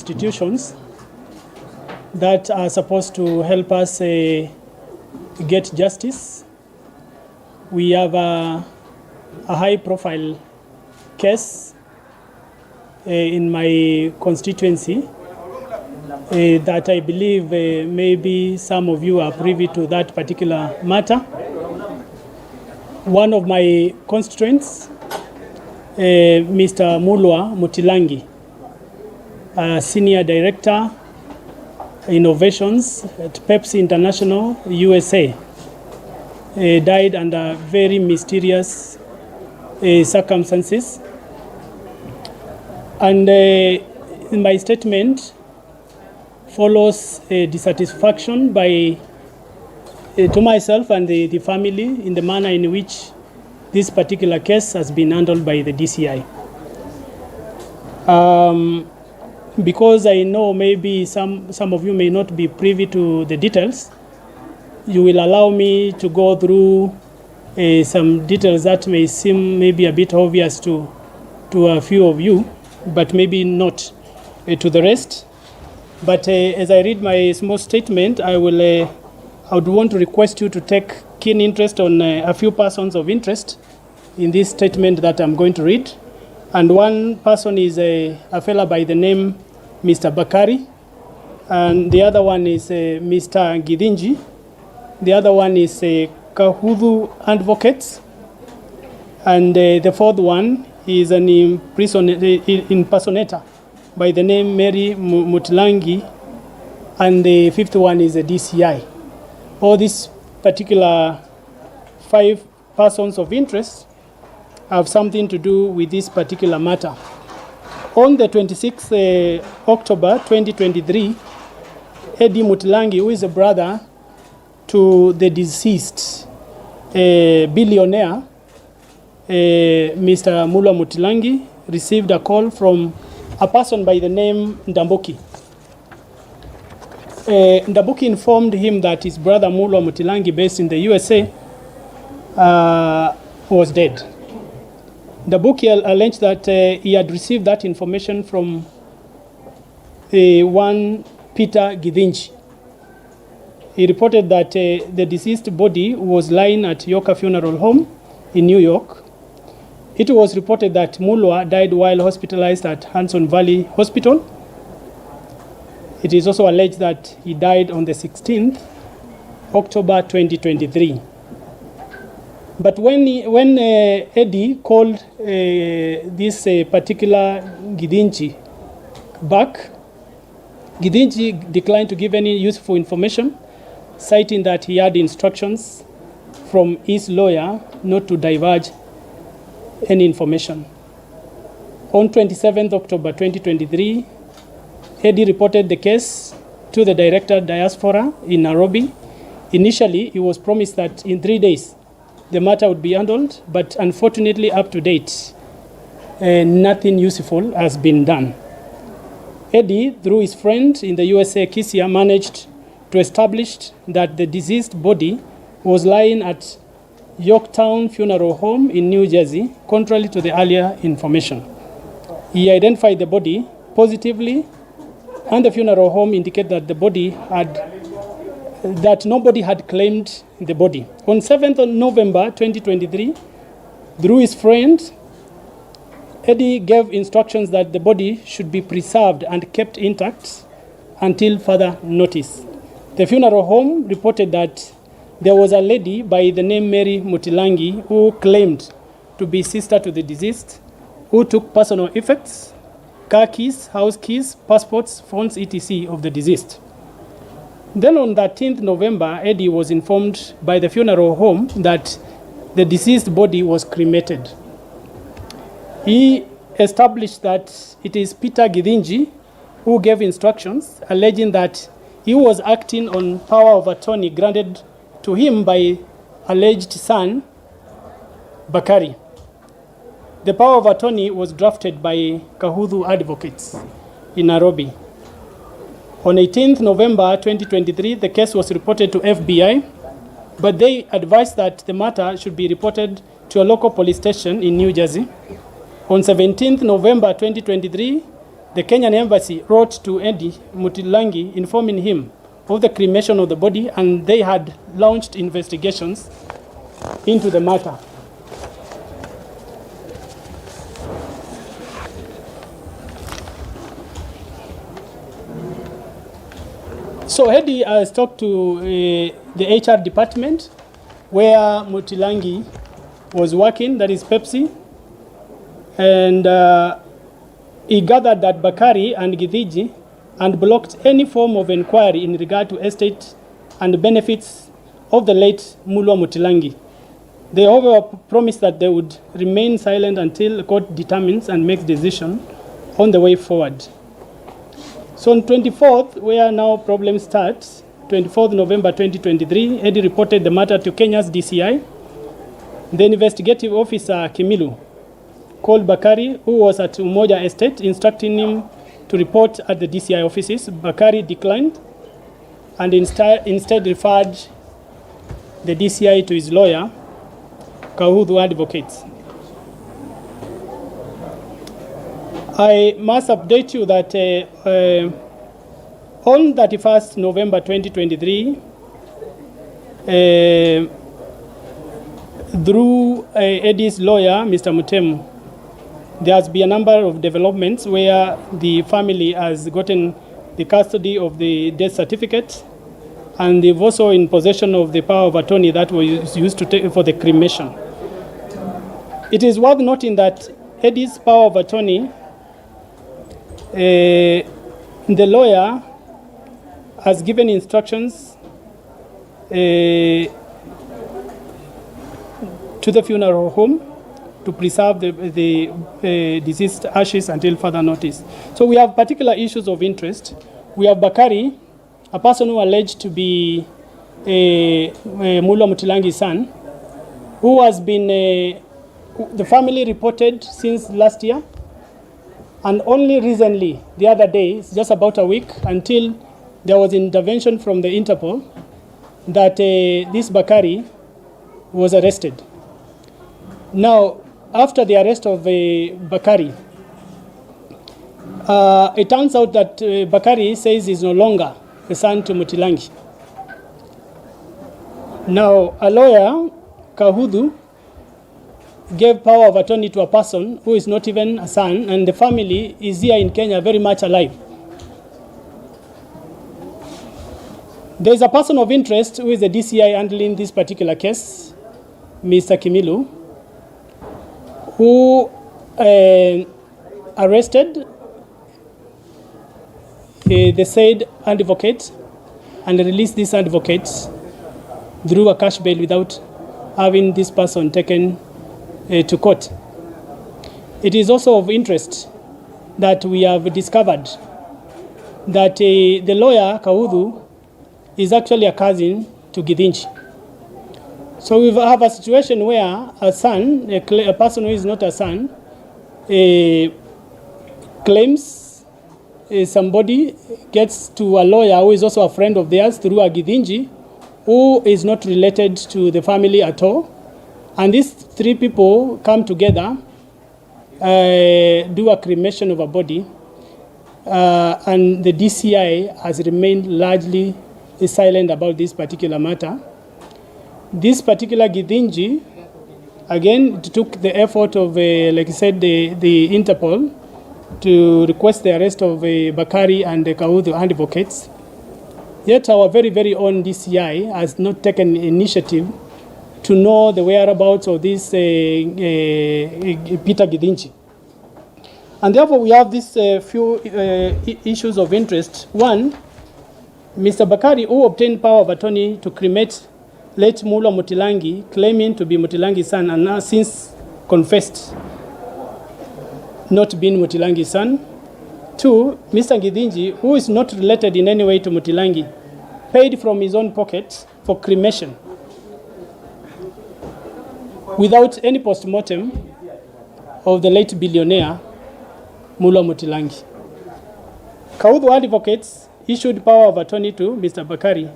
institutions that are supposed to help us get justice. We have a high-profile case in my constituency that I believe maybe some of you are privy to that particular matter. One of my constituents, Mr. Mulwa Mutilangi, Senior Director, Innovations at Pepsi International, USA, died under very mysterious circumstances. And in my statement follows a dissatisfaction to myself and the family in the manner in which this particular case has been handled by the DCI. Because I know maybe some of you may not be privy to the details, you will allow me to go through some details that may seem maybe a bit obvious to a few of you, but maybe not to the rest. But as I read my small statement, I would want to request you to take keen interest on a few persons of interest in this statement that I'm going to read. And one person is a fellow by the name Mr. Bakari, and the other one is Mr. Gidinji. The other one is Kahudhu Advocates, and the fourth one is an impersonator by the name Mary Mutilangi, and the fifth one is a DCI. All these particular 5 persons of interest have something to do with this particular matter. On the 26th October 2023, Eddie Mutilangi, who is a brother to the deceased billionaire, Mr. Mulwa Mutilangi, received a call from a person by the name Ndambuki. Ndambuki informed him that his brother Mulwa Mutilangi, based in the USA, was dead. Ndambuki alleged that he had received that information from one Peter Gidinji. He reported that the deceased body was lying at Yoka Funeral Home in New York. It was reported that Mulwa died while hospitalized at Hudson Valley Hospital. It is also alleged that he died on the 16th October 2023. But when Eddie called this particular Gidinji back, Gidinji declined to give any useful information, citing that he had instructions from his lawyer not to divulge any information. On 27th October 2023, Eddie reported the case to the Director Diaspora in Nairobi. Initially, he was promised that in 3 days, the matter would be handled, but unfortunately, up to date, nothing useful has been done. Eddie, through his friend in the USA, Kisia, managed to establish that the deceased body was lying at Yorktown Funeral Home in New Jersey, contrary to the earlier information. He identified the body positively, and the funeral home indicated that that nobody had claimed the body. On 7th of November 2023, through his friend, Eddie gave instructions that the body should be preserved and kept intact until further notice. The funeral home reported that there was a lady by the name Mary Mutilangi who claimed to be sister to the deceased, who took personal effects, car keys, house keys, passports, phones, etc. of the deceased. Then on 13th November, Eddie was informed by the funeral home that the deceased body was cremated. He established that it is Peter Gidinji who gave instructions, alleging that he was acting on power of attorney granted to him by alleged son, Bakari. The power of attorney was drafted by Kahudhu Advocates in Nairobi. On 18th November 2023, the case was reported to FBI, but they advised that the matter should be reported to a local police station in New Jersey. On 17th November 2023, the Kenyan embassy wrote to Eddie Mutilangi informing him of the cremation of the body, and they had launched investigations into the matter. So Eddie has talked to the HR department where Mutilangi was working, that is Pepsi, and he gathered that Bakari and Githiji and blocked any form of inquiry in regard to estate and benefits of the late Mulwa Mutilangi. They however promised that they would remain silent until the court determines and makes decision on the way forward. So on 24th, where now problem starts, 24th November 2023, Eddie reported the matter to Kenya's DCI. The investigative officer, Kimilu, called Bakari, who was at Umoja Estate, instructing him to report at the DCI offices. Bakari declined and instead referred the DCI to his lawyer, Kahudhu Advocates. I must update you that on 31st November 2023, through Eddie's lawyer, Mr. Mutemu, there has been a number of developments where the family has gotten the custody of the death certificate, and they've also in possession of the power of attorney that was used to take for the cremation. It is worth noting that Eddie's power of attorney, the lawyer has given instructions to the funeral home to preserve the deceased ashes until further notice. So we have particular issues of interest. We have Bakari, a person who alleged to be Mulwa Mutilangi's son, who has been, the family reported since last year, and only recently, the other day, just about a week, until there was intervention from the Interpol, that this Bakari was arrested. Now, after the arrest of Bakari, it turns out that Bakari says he's no longer the son to Mutilangi. Now, a lawyer, Kahudhu, gave power of attorney to a person who is not even a son, and the family is here in Kenya very much alive. There is a person of interest who is the DCI handling this particular case, Mr. Kimilu, who arrested the said advocate and released this advocate through a cash bail without having this person taken to court. It is also of interest that we have discovered that the lawyer, Kahudhu, is actually a cousin to Githinji. So we have a situation where a son, a person who is not a son, claims somebody gets to a lawyer who is also a friend of theirs through a Githinji, who is not related to the family at all. And these three people come together, do a cremation of a body, and the DCI has remained largely silent about this particular matter. This particular Githinji, again, it took the effort of, like I said, the Interpol to request the arrest of Bakari and the Kahudhu advocates. Yet our very, very own DCI has not taken initiative to know the whereabouts of this Peter Githinji. And therefore we have these few issues of interest. One, Mr. Bakari, who obtained power of attorney to cremate late Mulwa Mutilangi, claiming to be Mutilangi's son, and now since confessed not being Mutilangi's son. Two, Mr. Githinji, who is not related in any way to Mutilangi, paid from his own pocket for cremation without any post-mortem of the late billionaire Mulwa Mutilangi. Kahudhu advocates issued power of attorney to Mr. Bakari,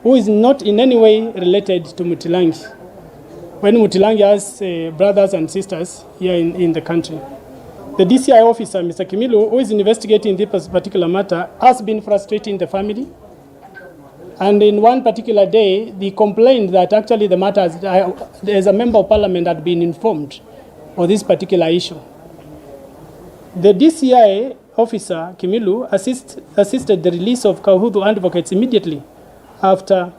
who is not in any way related to Mutilangi, when Mutilangi has brothers and sisters here in the country. The DCI officer, Mr. Kimilu, who is investigating this particular matter, has been frustrating the family. And in one particular day, they complained that actually the matter, as a member of parliament, had been informed of this particular issue. The DCI officer, Kimilu, assisted the release of Kahudu advocates immediately after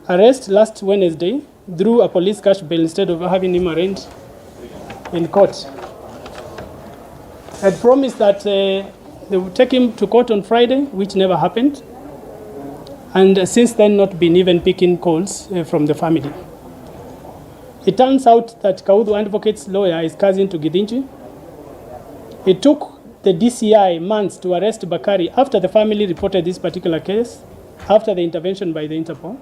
arrest last Wednesday through a police cash bail instead of having him arraigned in court. Had promised that they would take him to court on Friday, which never happened, and since then not been even picking calls from the family. It turns out that Kahudu advocate's lawyer is cousin to Githinji. It took the DCI months to arrest Bakari after the family reported this particular case, after the intervention by the Interpol.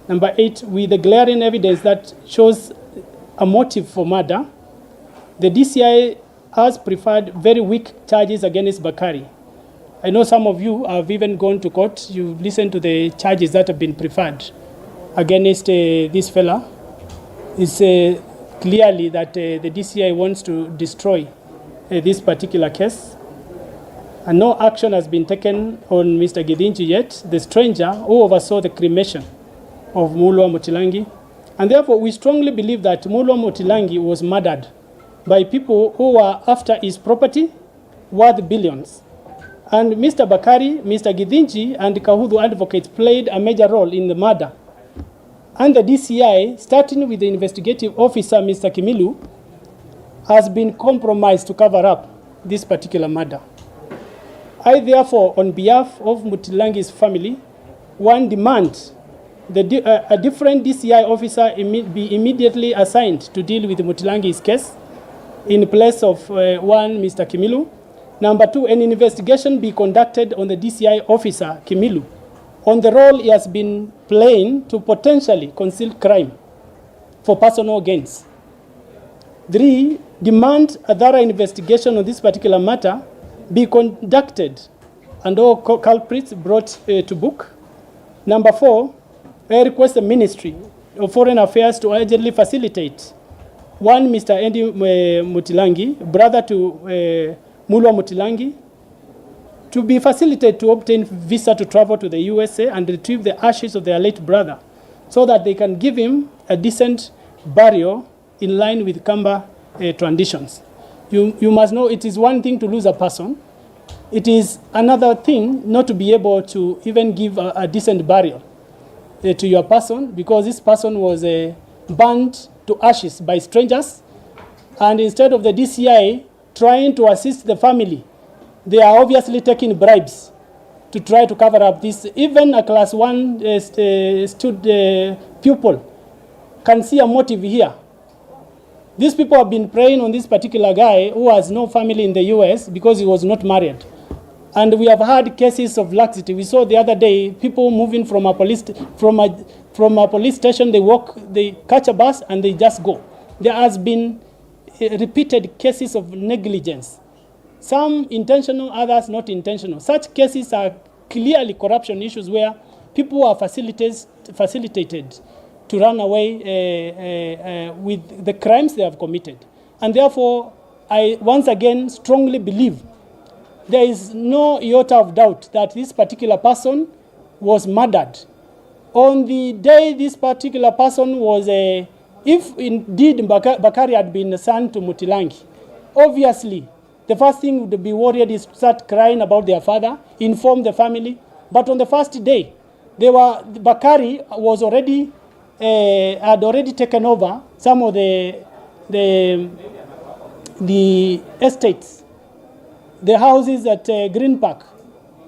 Number 8, with the glaring evidence that shows a motive for murder, the DCI has preferred very weak charges against Bakari. I know some of you have even gone to court. You've listened to the charges that have been preferred against this fella. It's clearly that the DCI wants to destroy this particular case. And no action has been taken on Mr. Githinji yet, the stranger who oversaw the cremation of Mulwa Mutilangi. And therefore, we strongly believe that Mulwa Mutilangi was murdered by people who were after his property worth billions. And Mr. Bakari, Mr. Githinji, and Kahudu advocates played a major role in the murder. And the DCI, starting with the investigative officer, Mr. Kimilu, has been compromised to cover up this particular murder. I therefore, on behalf of Mutilangi's family, one demand a different DCI officer be immediately assigned to deal with Mutilangi's case in place of one Mr. Kimilu. Number 2, an investigation be conducted on the DCI officer, Kimilu, on the role he has been playing to potentially conceal crime for personal gains. 3, demand a thorough investigation on this particular matter be conducted and all culprits brought to book. Number 4, I request the Ministry of Foreign Affairs to urgently facilitate one Mr. Andy Mutilangi, brother to Mulwa Mutilangi, to be facilitated to obtain visa to travel to the USA and retrieve the ashes of their late brother so that they can give him a decent burial in line with Kamba traditions. You must know it is one thing to lose a person. It is another thing not to be able to even give a decent burial to your person, because this person was burned to ashes by strangers, and instead of the DCI trying to assist the family, they are obviously taking bribes to try to cover up this. Even a class 1 pupil can see a motive here. These people have been preying on this particular guy who has no family in the US because he was not married. And we have had cases of laxity. We saw the other day people moving from a police station. They catch a bus and they just go. There has been repeated cases of negligence. Some intentional, others not intentional. Such cases are clearly corruption issues where people are facilitated to run away with the crimes they have committed. And therefore, I once again strongly believe there is no iota of doubt that this particular person was murdered. On the day this particular person was, if indeed Bakari had been a son to Mutilangi, obviously the first thing would be worried is to start crying about their father, inform the family. But on the first day, Bakari was already had already taken over some of the estates, the houses at Green Park.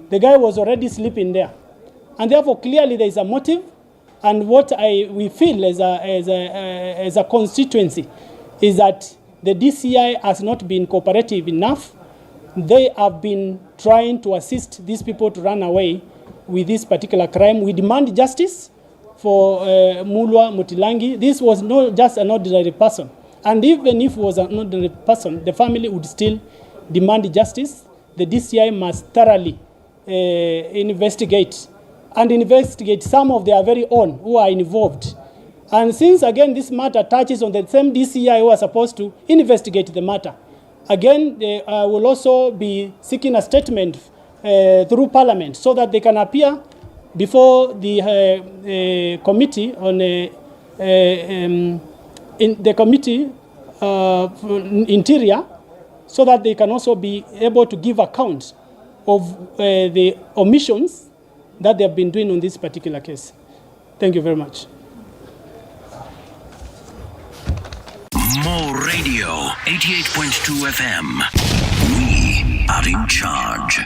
The guy was already sleeping there, and therefore clearly there is a motive. And what we feel as a constituency is that the DCI has not been cooperative enough. They have been trying to assist these people to run away with this particular crime. We demand justice for Mulwa Mutilangi. This was not just an ordinary person. And even if it was an ordinary person, the family would still demand justice. The DCI must thoroughly investigate some of their very own who are involved. And since, again, this matter touches on the same DCI who are supposed to investigate the matter, again, they will also be seeking a statement through Parliament so that they can appear before the committee on in the committee interior, so that they can also be able to give account of the omissions that they have been doing on this particular case. Thank you very much. More radio, 88.2 FM. We are in charge.